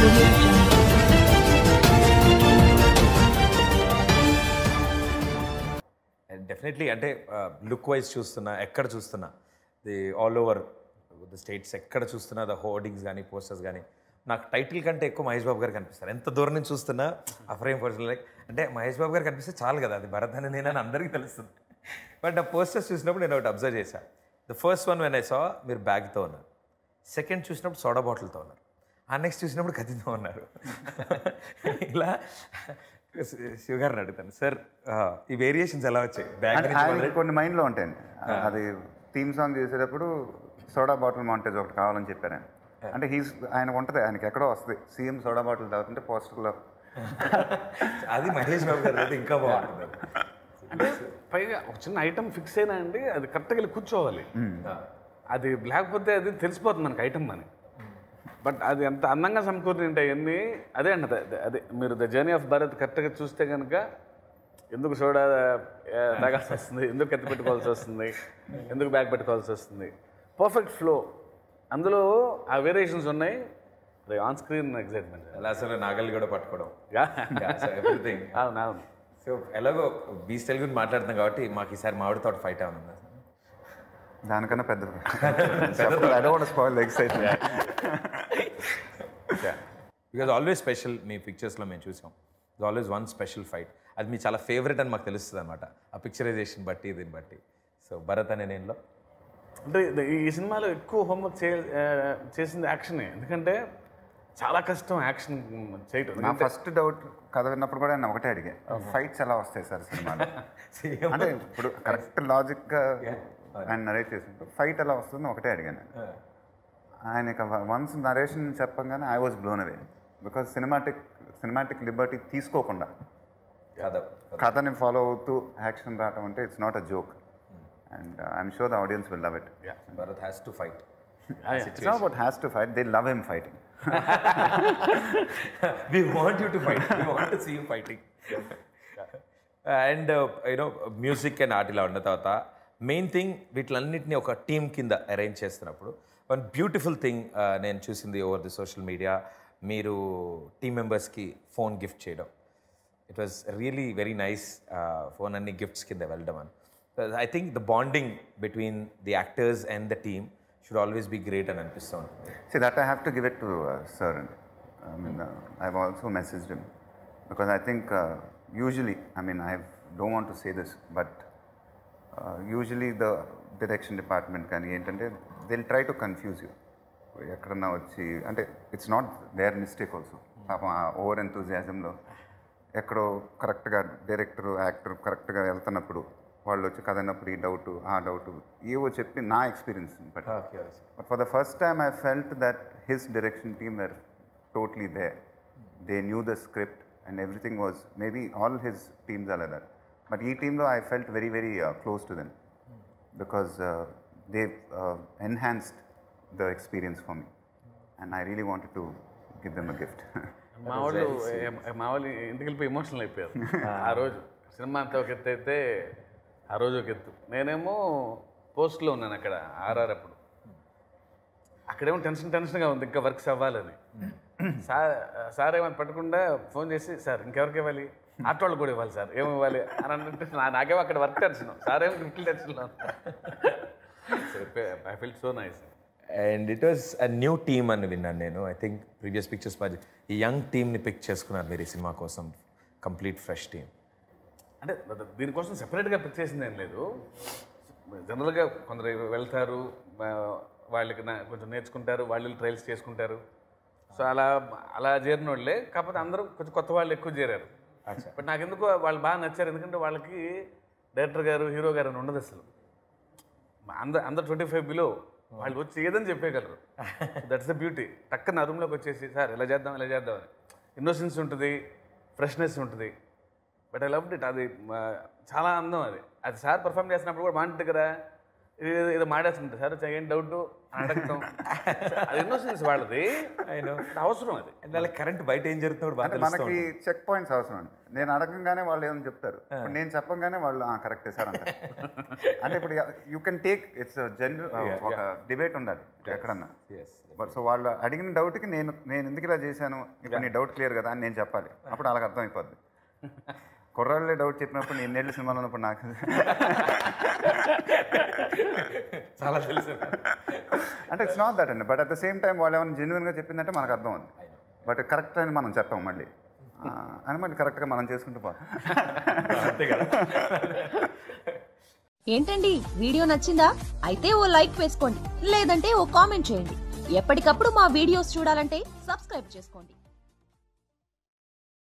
Audio Jungle. Definitely అంటే look wise చూస్తున్నా ఎక్కడ చూస్తున్నా the all over the states ఎక్కడ చూస్తున్నా ద హోర్డింగ్స్ కానీ పోస్టర్స్ కానీ నాకు టైటిల్ కంటే ఎక్కువ మహేష్ బాబు గారు కనిపిస్తారు. ఎంత దూరం నుంచి చూస్తున్నా ఆ ఫ్రేమ్ పోస్టర్ లైక్ అంటే మహేష్ బాబు గారు కనిపిస్తే చాలు కదా, అది భరత్ అని నేనని అందరికీ తెలుస్తుంది. బట్ ఆ పోస్టర్స్ చూసినప్పుడు నేను ఒకటి అబ్జర్వ్ చేశాను. The first one when I saw మీరు బ్యాగ్తో ఉన్నారు, సెకండ్ చూసినప్పుడు సోడా బాటిల్తో ఉన్నారు, ఆ నెక్స్ట్ చూసినప్పుడు కత్తితో ఉన్నారు. ఇలా శివగారిని అడుగుతాను, సార్ ఈ వేరియేషన్స్ ఎలా వచ్చాయి? బ్యాగ్ కొన్ని మైండ్లో ఉంటాయండి. అది థీమ్ సాంగ్ చేసేటప్పుడు సోడా బాటిల్ మాంటేజ్ ఒకటి కావాలని చెప్పాను. అంటే ఆయనకు ఉంటుంది, ఆయనకి ఎక్కడో వస్తుంది సీఎం సోడా బాటిల్ తాగుతుంటే పోస్టర్లో. అది మహేష్ బాబు గారు అయితే ఇంకా బాగుంటుంది. అంటే పైగా ఒక చిన్న ఐటమ్ ఫిక్స్ అయినా అండి అది కరెక్ట్గా వెళ్ళి కూర్చోవాలి. అది లేకపోతే అది తెలిసిపోతుంది మనకి ఐటమ్ అని. బట్ అది ఎంత అందంగా సమకూర్ని ఉంటాయి అన్నీ. అదే అండి, అదే మీరు ద జర్నీ ఆఫ్ భారత్ కరెక్ట్గా చూస్తే కనుక ఎందుకు సోడా తాగాల్సి వస్తుంది, ఎందుకు కత్తి పెట్టుకోవాల్సి వస్తుంది, ఎందుకు బ్యాగ్ పెట్టుకోవాల్సి వస్తుంది, పర్ఫెక్ట్ ఫ్లో. అందులో ఆ వేరియేషన్స్ ఉన్నాయి. అది ఆన్ స్క్రీన్ ఎగ్జైట్మెంట్. అలా అసలు నాగల్ని కూడా పట్టుకోవడం ఎవ్రీథింగ్. అవును అవును. సో ఎలాగో బీచ్ తెలుగుని మాట్లాడుతున్నాం కాబట్టి మాకు ఈసారి మామిడి తోట ఫైట్ ఏమన్నా దానికన్నా పెద్ద బికాజ్ ఆల్వేస్ స్పెషల్. మీ పిక్చర్స్లో మేము చూసాం, it always one special fight. అది మీ చాలా ఫేవరెట్ అని మాకు తెలుస్తుంది అనమాట, ఆ పిక్చరైజేషన్ బట్టి దీన్ని బట్టి. సో భరత్ అనే నేనులో అంటే ఈ సినిమాలో ఎక్కువ హోంవర్క్ చేసింది యాక్షనే. ఎందుకంటే చాలా కష్టం యాక్షన్ చేయటం. నా ఫస్ట్ డౌట్ కథ విన్నప్పుడు కూడా నేను ఒకటే అడిగా, ఫైట్స్ ఎలా వస్తాయి సార్ సినిమాలో? అంటే ఇప్పుడు కరెక్ట్ లాజిక్గా ఆయన నరేట్ చేసినప్పుడు ఫైట్ ఎలా వస్తుందో ఒకటే అడిగాను. ఆయనకి వన్స్ నరేషన్ చెప్పగానే I was blown away. Because cinematic Liberty తీసుకోకుండా కథని ఫాలో అవుతూ యాక్షన్ రావటం అంటే it's not a joke. And I'm sure the audience will love it. Yeah, Bharat has to fight. It's not about has to fight, they love him fighting. We want you to fight. We want to see you fighting. And music and art ఇలా ఉన్న తర్వాత main thing వీటిలన్నింటినీ ఒక team కింద arrange చేస్తున్నప్పుడు one beautiful thing నేను చూసింది over the social media, మీరు team మెంబర్స్కి ఫోన్ గిఫ్ట్ చేయడం. It was really very nice. Phone అన్ని గిఫ్ట్స్ కింద వెళ్ళడం అని. I think the bonding between the actors and the team should always be great and అనిపిస్తుంది. See, that I have to give it to sir. I mean, I've also messaged him because I think usually, I mean, I don't want to say this, but usually the direction department can ఏంటంటే they'll try to confuse you. ఎక్కడన్నా వచ్చి అంటే it's not there mistake also. పాపం ఆ over ఎంతూజియాజంలో ఎక్కడో కరెక్ట్గా director actor కరెక్ట్గా వెళ్తున్నప్పుడు వాళ్ళు వచ్చి కదన్నప్పుడు ఈ డౌట్ ఆ డౌట్ ఏవో చెప్పి నా experience. But for the first time I felt that his direction team were totally there. They knew the script and everything was maybe all his teams అలా దట్. బట్ ఈ టీంలో I felt very very close to them because they enhanced the experience for me and I really wanted to give them a gift. మా వాళ్ళు ఇంటికి వెళ్ళిపోయి emotional అయిపోయారు ఆ రోజు. సినిమా అంతా ఒక ఎత్తు అయితే ఆ రోజు ఒక ఎత్తు. నేనేమో పోస్ట్లో ఉన్నాను అక్కడ ఆర్ఆర్. అప్పుడు అక్కడేమో టెన్షన్గా ఉంది, ఇంకా వర్క్స్ అవ్వాలని. సార్ ఏమైనా పట్టకుండా ఫోన్ చేసి, సార్ ఇంకెవరికి ఇవ్వాలి, ఆటో వాళ్ళు కూడా ఇవ్వాలి సార్, ఏమి ఇవ్వాలి అని అంటే నాకేమో అక్కడ వర్క్ టెన్షన్, సార్ ఏమో గిఫ్ట్ టెన్షన్లో. I feel so nice. And it was a new team అని విన్నాను నేను. ఐ థింక్ ప్రీవియస్ పిక్చర్స్ ఈ యంగ్ టీమ్ని పిక్ చేసుకున్నారు మీరు ఈ సినిమా కోసం, కంప్లీట్ ఫ్రెష్ టీమ్. అంటే దీనికోసం సెపరేట్గా పిక్ చేసింది ఏం లేదు. జనరల్గా కొందరు వెళ్తారు, వాళ్ళకి కొంచెం నేర్చుకుంటారు, వాళ్ళు ట్రయల్స్ చేసుకుంటారు. సో అలా చేరిన వాళ్ళే. కాకపోతే అందరూ కొంచెం కొత్త వాళ్ళు ఎక్కువ చేరారు. బట్ నాకు ఎందుకో వాళ్ళు బాగా నచ్చారు. ఎందుకంటే వాళ్ళకి డైరెక్టర్ గారు హీరో గారు అని ఉండదు అసలు. అందరు 25 బిలో వాళ్ళు వచ్చి ఏదని చెప్పేయగలరు. That's the beauty. టక్కన రూమ్లోకి వచ్చేసి, సార్ ఇలా చేద్దాం ఇలా చేద్దామని ఇన్నోసెన్స్ ఉంటుంది, ఫ్రెష్నెస్ ఉంటుంది. But I loved it. అది చాలా అందం. అది సార్ పర్ఫామ్ చేసినప్పుడు కూడా బాగుంటుంది కదా. ఏదో మాడేస్తుంటారు సార్ ఏం డౌట్ అడగటం అది ఇన్నోసెన్స్ వాళ్ళది అయినా అవసరం అది. వాళ్ళ కరెంట్ బయట ఏం జరుగుతుందో బాగా అంటే మనకి చెక్ పాయింట్స్ అవసరం అండి. నేను అడగంగానే వాళ్ళు ఏమని చెప్తారు, ఇప్పుడు నేను చెప్పంగానే వాళ్ళు కరెక్టే సార్ అంటారు. అంటే ఇప్పుడు you can take its general ఒక డిబేట్ ఉండాలి ఎక్కడన్నా. బట్ సో వాళ్ళు అడిగిన డౌట్కి నేను ఎందుకు ఇలా చేశాను, ఇప్పుడు నీ డౌట్ క్లియర్ కదా అని నేను చెప్పాలి. అప్పుడు వాళ్ళకి అర్థమైపోద్ది. కుర్రాళ్ళే డౌట్ చెప్పినప్పుడు నేను ఎన్నేళ్ళు సినిమాలో ఉన్నప్పుడు నాకు చాలా తెలుసు. అంటే ఇట్స్ నాట్ దట్ అండి. But at the same time వాళ్ళు ఏమైనా జెన్యున్గా చెప్పిందంటే మనకు అర్థం ఉంది. బట్ కరెక్ట్ అని మనం చెప్పాం మళ్ళీ అని మళ్ళీ కరెక్ట్గా మనం చేసుకుంటూ పోతాం. అంతే కదా. ఏంటండి వీడియో నచ్చిందా? అయితే ఓ లైక్ వేసుకోండి, లేదంటే ఓ కామెంట్ చేయండి. ఎప్పటికప్పుడు మా వీడియోస్ చూడాలంటే సబ్స్క్రైబ్ చేసుకోండి.